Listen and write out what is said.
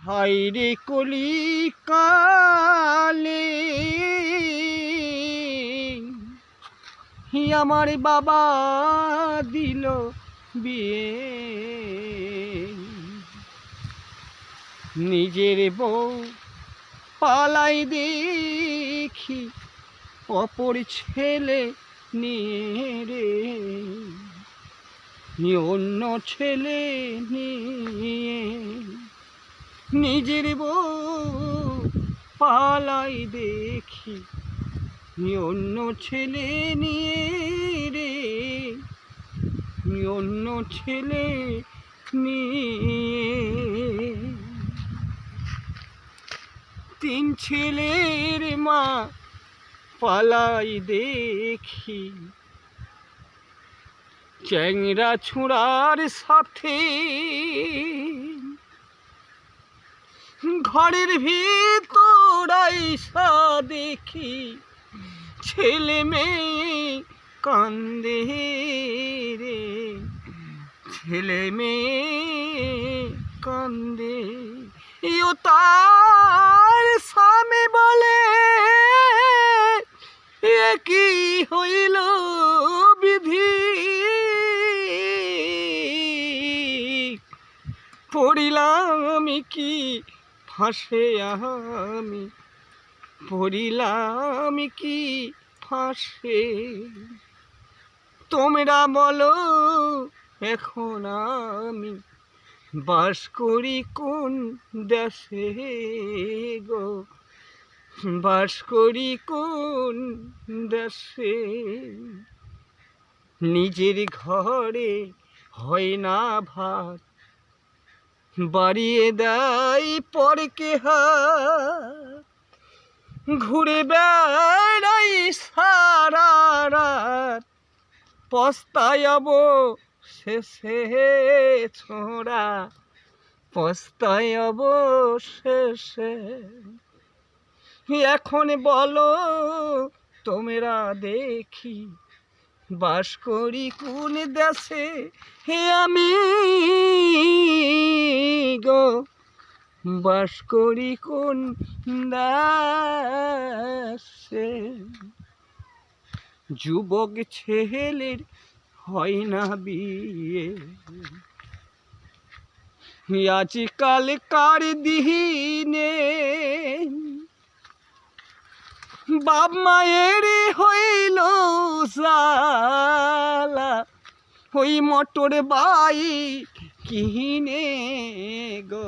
হায়রে কলিকালে আমার বাবা দিল বিয়ে, নিজের বউ পালাই দেখি অপর ছেলে নিয়ে রে, অন্য ছেলে নিয়ে নিজের বউ পালাই দেখি অন্য ছেলে নিয়ে রে, অন্য ছেলে নিয়ে। তিন ছেলের মা পালাই দেখি চ্যাংরা ছুঁড়ার সাথে, ঘরের ভিতর আইসা দেখি ছেলে মেয়ে কান্দে রে, ছেলে মেয়ে কান্দে। ও তার স্বামী বলে এ কি হইল বিধি, পড়িলাম কি ফাঁসে আমি, পড়িলাম কি ফাঁসে। তোমরা বলো এখন আমি বাস করি কোন দেশে গো, বাস করি কোন দেশে। নিজের ঘরে হয় না ভাত, বাড়িয়ে দেয় পরকে হাত, ঘুরে বেড়াই সারা রাত, পস্তায়াব শেষে ছোড়া, পস্তায়াব শেষে। এখন বলো তোমরা দেখি বাস করি কোন দেশে আমি গো, বাস করি কোন দেশে। যুবক ছেলের হয় না বিয়ে, আজকাল কার দিনে বাপ মায়ের হইল জ্বালা, ওই মোটর বাইক কিনে গো,